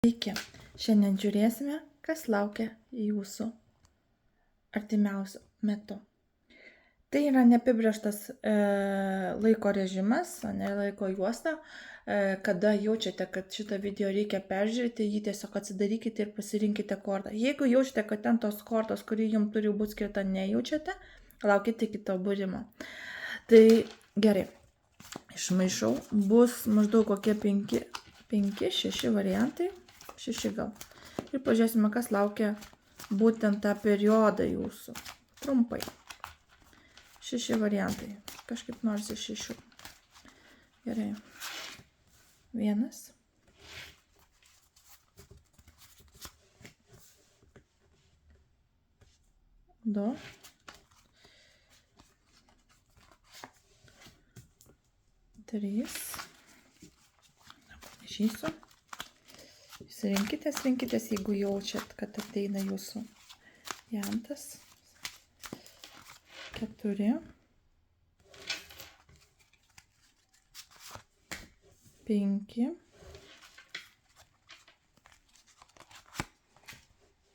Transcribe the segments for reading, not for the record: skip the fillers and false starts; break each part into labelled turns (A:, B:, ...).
A: Sveiki, šiandien žiūrėsime, kas laukia jūsų artimiausiu metu. Tai yra neapibrėžtas laiko režimas, ne laiko juosta, kada jaučiate, kad šitą video reikia peržiūrėti, jį tiesiog atsidarykite ir pasirinkite kortą. Jeigu jaučiate, kad ten tos kortos, kuri jums turi būti skirta, nejaučiate, laukite kito būrimo. Tai gerai, išmaišau, bus maždaug kokie 5-6 variantai. 6 gal. Ir pažiūrėsime, kas laukia būtent tą periodą jūsų. Trumpai. 6 variantai. Kažkaip nors iš 6. Gerai. 1. 2. 3. Išysiu. Rinkitės, jeigu jaučiat, kad ateina jūsų jantas. 4. 5.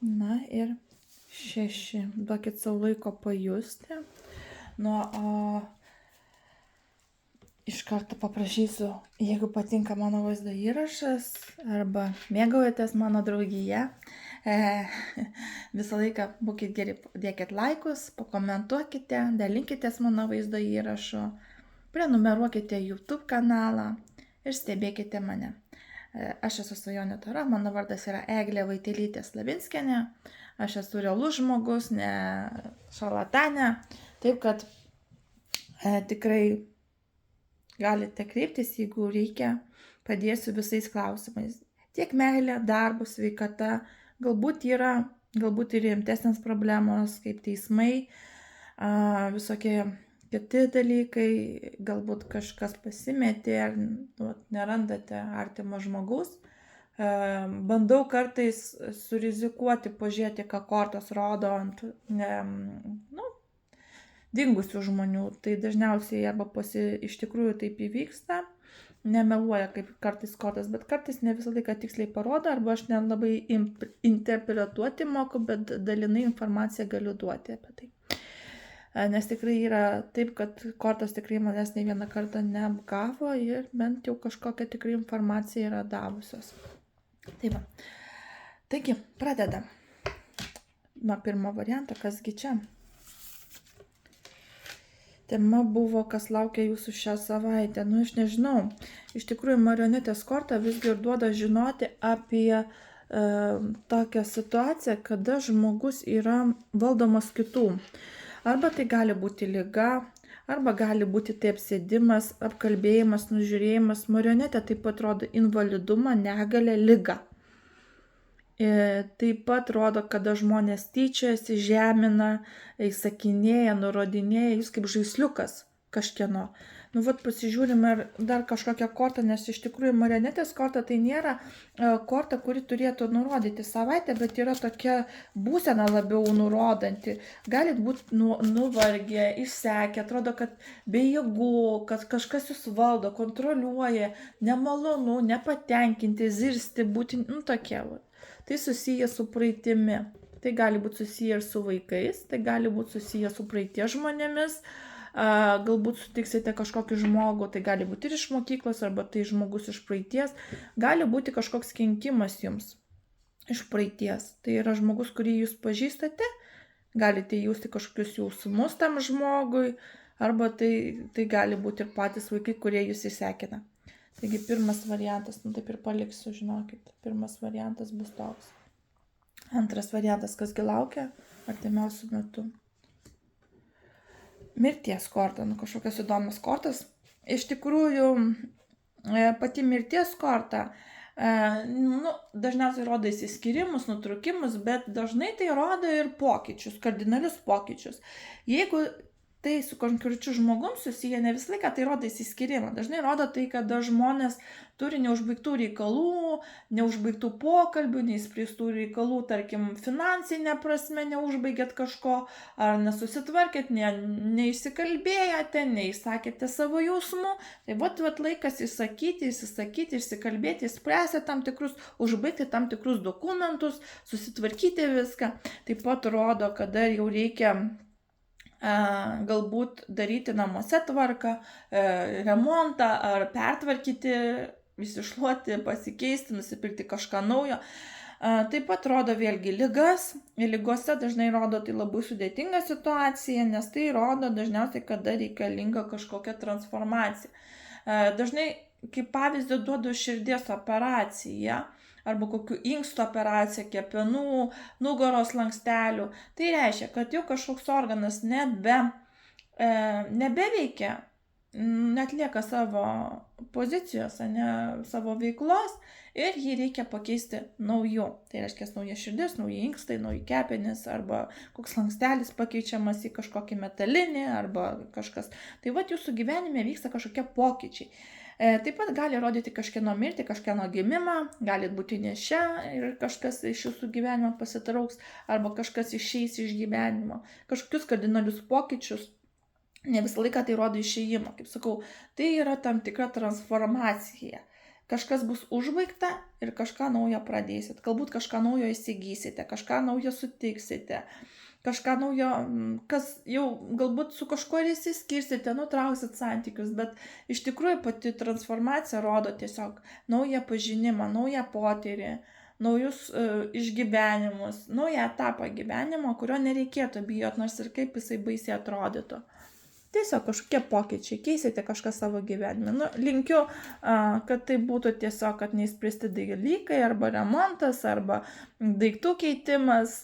A: Na ir 6. Duokit savo laiko pajusti. Iš karto paprašysiu, jeigu patinka mano vaizdo įrašas arba mėgaujatės mano draugyje, visą laiką būkit geri, dėkit laikus, pakomentuokite, dalinkitės mano vaizdo įrašu, prenumeruokite YouTube kanalą ir stebėkite mane. Aš esu Svajonė Tora, mano vardas yra Eglė Vaitelytė Slavinskienė, aš esu realus žmogus, ne šarlatanė, taip kad tikrai galite kreiptis, jeigu reikia, padėsiu visais klausimais. Tiek meilė, darbas, sveikata, galbūt ir rimtesnės problemos, kaip teismai, visokie kiti dalykai, galbūt kažkas pasimetė ar nerandate artimo žmogaus. Bandau kartais surizikuoti, pažiūrėti, ką kortos rodo ant dingusių žmonių, tai dažniausiai arba iš tikrųjų taip įvyksta, nemeluoja kaip kartais kortas, bet kartais ne visą laiką tiksliai parodo, arba aš nelabai interpretuoti moku, bet dalinai informaciją galiu duoti apie tai. Nes tikrai yra taip, kad kortos tikrai manęs ne vieną kartą neapgavo ir bent jau kažkokią tikrai informaciją yra davusios. Tai va. Taigi, pradedam. Nuo pirmo varianto, kasgi čia. Tema buvo, kas laukia jūsų šią savaitę. Aš nežinau. Iš tikrųjų, marionetės korta visgi ir duoda žinoti apie tokią situaciją, kada žmogus yra valdomas kitų. Arba tai gali būti liga, arba gali būti tai apsėdimas, apkalbėjimas, nužiūrėjimas. Marionetė taip pat rodo invalidumą, negalę, ligą. Taip pat rodo, kada žmonės tyčiojasi, žemina, įsakinėja, nurodinėja, jūs kaip žaisliukas kažkieno. Pasižiūrime dar kažkokią kortą, nes iš tikrųjų marionetės korta tai nėra korta, kuri turėtų nurodyti savaitę, bet yra tokia būsena labiau nurodanti. Galit būti nuvargę, išsekę, atrodo, kad be jėgų, kad kažkas jūs valdo, kontroliuoja, nemalonu, nepatenkinti, zirsti, būti, tokie. Tai susiję su praeitimi. Tai gali būti susiję ir su vaikais, tai gali būti susiję su praeities žmonėmis. Galbūt sutiksite kažkokį žmogų, tai gali būti ir iš mokyklos, arba tai žmogus iš praeities. Gali būti kažkoks kenkimas jums iš praeities. Tai yra žmogus, kurį jūs pažįstate, galite jausti kažkokius jausmus tam žmogui, arba tai gali būti ir patys vaikai, kurie jūs įsekina. Taigi pirmas variantas, taip ir paliksiu, žinokit, pirmas variantas bus toks. Antras variantas, kasgi laukia artimiausiu metu. Mirties korta, kažkokios įdomios kortos. Iš tikrųjų, pati mirties korta, dažniausiai rodo įsiskyrimus, nutrūkimus, bet dažnai tai rodo ir pokyčius, kardinalius pokyčius. Jeigu tai su konkrečiu žmogum susiję, ne visą laiką tai rodo įsiskyrimą. Dažnai rodo tai, kada žmonės turi neužbaigtų reikalų, neužbaigtų pokalbių, neįspręstų reikalų, tarkim, finansinė prasme neužbaigėt kažko, ar nesusitvarkėt, neišsikalbėjote, neišsakėte savo jausmų. Tai vat laikas įsakyti, išsikalbėti, išspręsti tam tikrus, užbaigti tam tikrus dokumentus, susitvarkyti viską. Taip pat rodo, kada jau reikia galbūt daryti namuose tvarką, remontą ar pertvarkyti, išsišluoti, pasikeisti, nusipirkti kažką naujo. Taip pat rodo vėlgi ligas. Ligose dažnai rodo tai labai sudėtinga situacija, nes tai rodo dažniausiai, kada reikalinga kažkokia transformacija. Dažnai, kaip pavyzdį, duodu širdies operaciją arba kokių inkstų operacija, kepenų, nugaros slankstelių. Tai reiškia, kad jau kažkoks organas nebeveikia, netlieka savo pozicijos, savo veiklos ir jį reikia pakeisti nauju. Tai reiškia, nauja širdis, nauji inkstai, nauji kepenys arba koks slankstelis pakeičiamas į kažkokį metalinį arba kažkas. Tai vat jūsų gyvenime vyksta kažkokie pokyčiai. Taip pat gali rodyti kažkieno mirtį, kažkieno gimimą, galit būti nešia ir kažkas iš jūsų gyvenimo pasitrauks arba kažkas išeis iš gyvenimo. Kažkokius kardinalius pokyčius, ne visą laiką tai rodo išėjimą. Kaip sakau, tai yra tam tikra transformacija. Kažkas bus užbaigta ir kažką naujo pradėsit. Galbūt kažką naujo įsigysite, kažką naujo sutiksite. Kažką naujo, kas jau galbūt su kažkuo ir įsiskirsite, nutrauksit santykius, bet iš tikrųjų pati transformacija rodo tiesiog naują pažinimą, naują potyrį, naujus išgyvenimus, naują etapą gyvenimo, kurio nereikėtų bijoti, nors ir kaip jisai baisiai atrodytų. Tiesiog kažkokie pokyčiai, keisite kažką savo gyvenime. Linkiu, kad tai būtų tiesiog, kad neįspręsti dalykai, arba remontas, arba daiktų keitimas,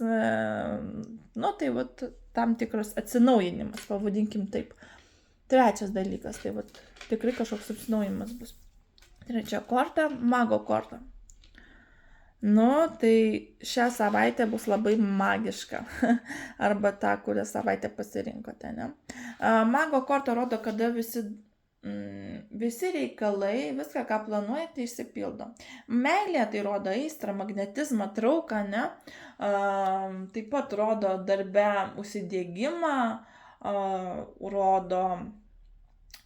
A: tai vat tam tikras atsinaujinimas, pavadinkim taip. Trečias dalykas, tai vat tikrai kažkoks atsinaujinimas bus. Trečia korta, mago korta. Tai šią savaitę bus labai magiška, arba tą, kurią savaitę pasirinkote, ne? Mago korta rodo, kada visi reikalai, viską, ką planuojate, išsipildo. Meilė tai rodo aistrą, magnetizmą, trauką, ne? Taip pat rodo darbe užsidėgymą, rodo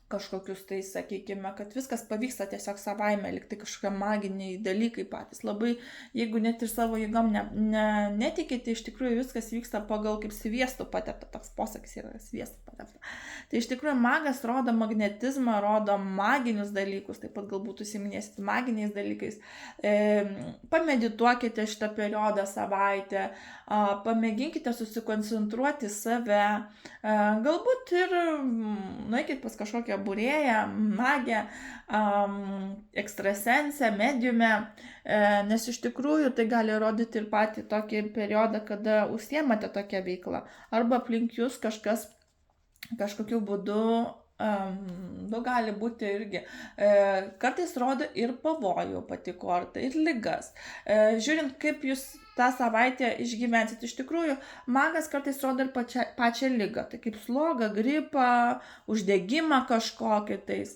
A: kažkokius tai, sakykime, kad viskas pavyksta tiesiog savaime, lyg tai kažkokie maginiai dalykai patys. Labai, jeigu net ir savo jėgom netikite, iš tikrųjų viskas vyksta pagal kaip sviestų patepta, toks posakis yra sviestų patepta. Tai iš tikrųjų magas rodo magnetizmą, rodo maginius dalykus, taip pat galbūt užsiminėsit maginiais dalykais. Pamedituokite šitą periodą savaitę, pamėginkite susikoncentruoti save, galbūt ir nueikit pas kažkokią būrėją, magę, ekstrasensę, mediumę, nes iš tikrųjų tai gali rodyti ir patį tokį periodą, kada užsiemate tokią veiklą, arba aplink jūs kažkas kažkokiu būdu gali būti irgi. Kartais rodo ir pavojų pati korta, ir ligas. Žiūrint, kaip jūs tą savaitę išgyvensit. Iš tikrųjų, magas kartais rodo ir pačią ligą. Tai kaip slogą, gripą, uždegimą kažkokį tais.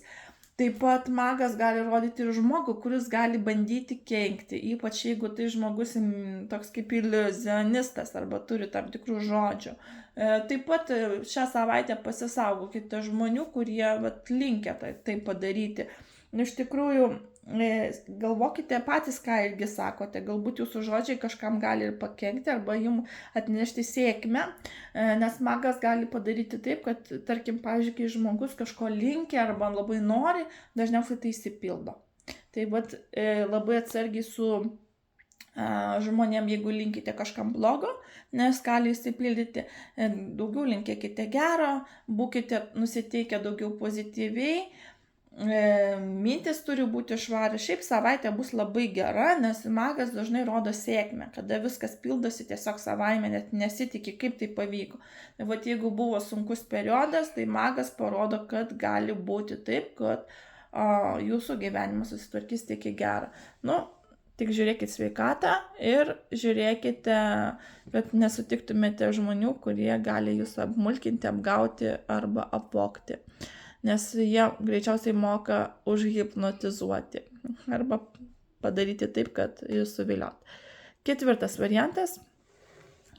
A: Taip pat magas gali rodyti ir žmogų, kuris gali bandyti kenkti, ypač jeigu tai žmogus toks kaip iliuzionistas arba turi tam tikrų žodžių. Taip pat šią savaitę pasisaugokite žmonių, kurie linkę tai padaryti. Iš tikrųjų, galvokite patys, ką irgi sakote, galbūt jūsų žodžiai kažkam gali ir pakenkti arba jums atnešti sėkmę, nes magas gali padaryti taip, kad, tarkim, pavyzdžiui, kai žmogus kažko linkia arba labai nori, dažniausiai tai išsipildo. Tai labai atsargiai su žmonėm, jeigu linkite kažkam blogo, nes gali išsipildyti, daugiau linkėkite gero, būkite nusiteikę daugiau pozityviai, mintis turi būti švari. Šiaip savaitė bus labai gera, nes magas dažnai rodo sėkmę, kada viskas pildosi tiesiog savaime, net nesitiki, kaip tai pavyko. Tai jeigu buvo sunkus periodas, tai magas parodo, kad gali būti taip, kad jūsų gyvenimas susitvarkys tik į gerą. tik žiūrėkit sveikatą ir žiūrėkite, kad nesutiktumėte žmonių, kurie gali jūs apmulkinti, apgauti arba apvogti. Nes jie greičiausiai moka užhipnotizuoti arba padaryti taip, kad jūs suviliot. 4. variantas.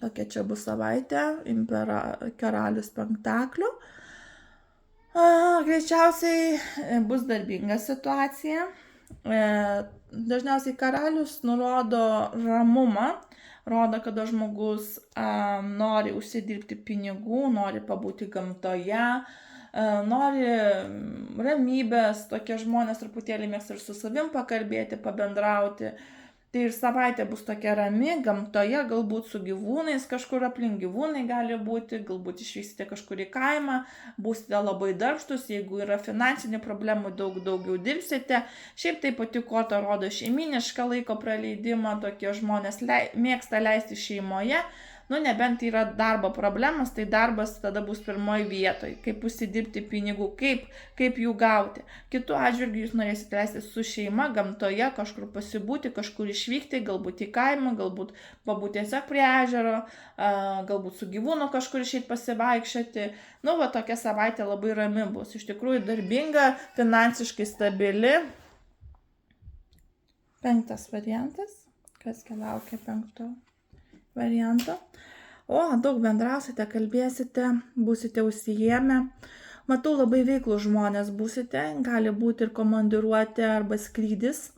A: Tokia čia bus savaitė, karalius penktaklių. Greičiausiai bus darbinga situacija. Dažniausiai karalius nurodo ramumą, rodo, kada žmogus nori užsidirbti pinigų, nori pabūti gamtoje, nori ramybės, tokie žmonės truputėlį mėgsta ir su savim pakalbėti, pabendrauti. Tai ir savaitė bus tokia rami, gamtoje, galbūt su gyvūnais, kažkur aplink gyvūnai gali būti, galbūt išvyksite kažkur į kaimą, būsite labai darbštus, jeigu yra finansinių problemų, daugiau dirbsite. Šiaip tai pati korta rodo šeiminišką laiko praleidimą, tokie žmonės mėgsta leisti šeimoje. Nebent yra darbo problemas, tai darbas tada bus pirmoji vietoje, kaip užsidirbti pinigų, kaip jų gauti. Kitu atžvilgiu jūs norėsite leisti su šeima, gamtoje, kažkur pasibūti, kažkur išvykti, galbūt į kaimą, galbūt pabūti tiesiog prie ežero, galbūt su gyvūnu kažkur išeiti pasivaikščioti. Tokia savaitė labai rami bus. Iš tikrųjų darbinga, finansiškai stabili. 5. variantas. Kas laukia 5. varianto. Daug bendrausite, kalbėsite, būsite užsiėmę. Matau, labai veiklų žmonės būsite, gali būti ir komandiruotė arba skrydis.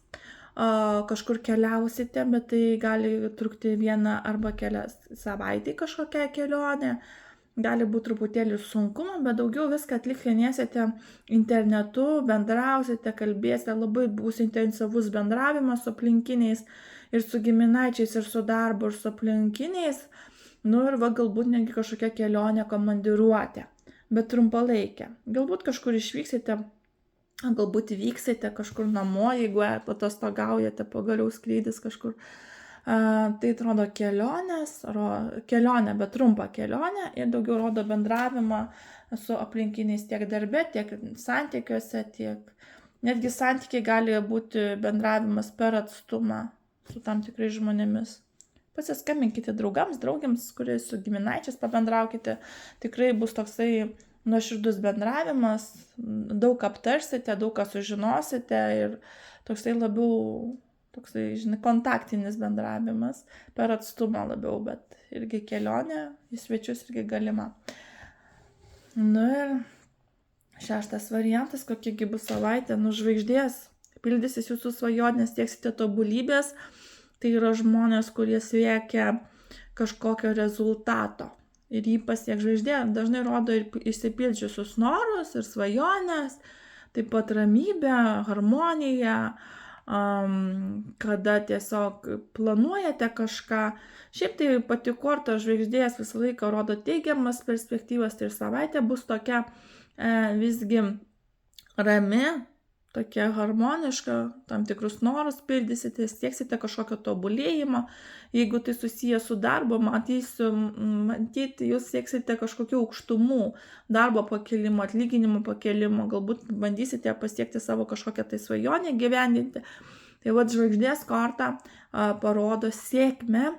A: Kažkur keliausite, bet tai gali trukti 1 arba kelias savaitę kažkokią kelionę. Gali būti truputėlį sunkumą, bet daugiau viską atlikinėsite internetu, bendrausite, kalbėsite, labai bus intensyvus bendravimas su aplinkiniais ir su giminaičiais, ir su darbu, ir su aplinkiniais. Ir galbūt netgi kažkokia kelionė, komandiruotė, bet trumpalaikė. Galbūt kažkur išvyksite, galbūt vyksite kažkur namo, jeigu atostogaujate, pagaliau skrydis kažkur. Tai atrodo kelionė, bet trumpą kelionę ir daugiau rodo bendravimą su aplinkiniais tiek darbe, tiek santykiuose, netgi santykiai gali būti bendravimas per atstumą su tam tikrais žmonėmis. Pasiskambinkite draugams, kuris su giminaičiais pabendraukite. Tikrai bus toksai nuoširdus bendravimas, daug aptarsite, daug ką sužinosite ir toksai labiau kontaktinis bendravimas, per atstumą labiau, bet irgi kelionė į svečius irgi galima. Ir 6. variantas, kokiegi bus savaitė, žvaigždės, pildysis jūsų svajonės, sieksite tobulybės. Tai yra žmonės, kurie siekia kažkokio rezultato. Ir jį pasiek žvaigždė, dažnai rodo ir išsipildžiusius norus ir svajonės, taip pat ramybę, harmoniją, kada tiesiog planuojate kažką. Šiaip tai pati korta žvaigždės visą laiką rodo teigiamas perspektyvas, tai ir savaitė bus tokia visgi rami, tokia harmoniška, tam tikrus norus pildysite, sieksite kažkokio tobulėjimo. Jeigu tai susiję su darbo, matyti, jūs sieksite kažkokių aukštumų, darbo pakėlimo, atlyginimo pakėlimo, galbūt bandysite pasiekti savo kažkokią tai svajonę gyvendinti. Tai žvaigždės korta parodo sėkmę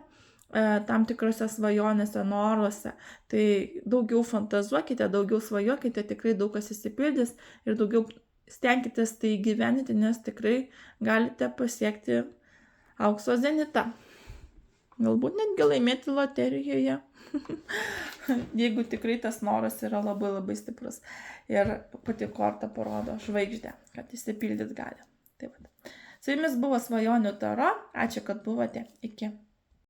A: tam tikrose svajonėse, noruose. Tai daugiau fantazuokite, daugiau svajokite, tikrai daug kas išsipildys ir daugiau stenkitės tai įgyvendinti, nes tikrai galite pasiekti aukso zenitą. Galbūt netgi laimėti loterijoje, jeigu tikrai tas noras yra labai labai stiprus. Ir pati korta parodo žvaigždę, kad išsipildyt gali. Taip. Su jumis buvo Svajonių Taro. Ačiū, kad buvote. Iki.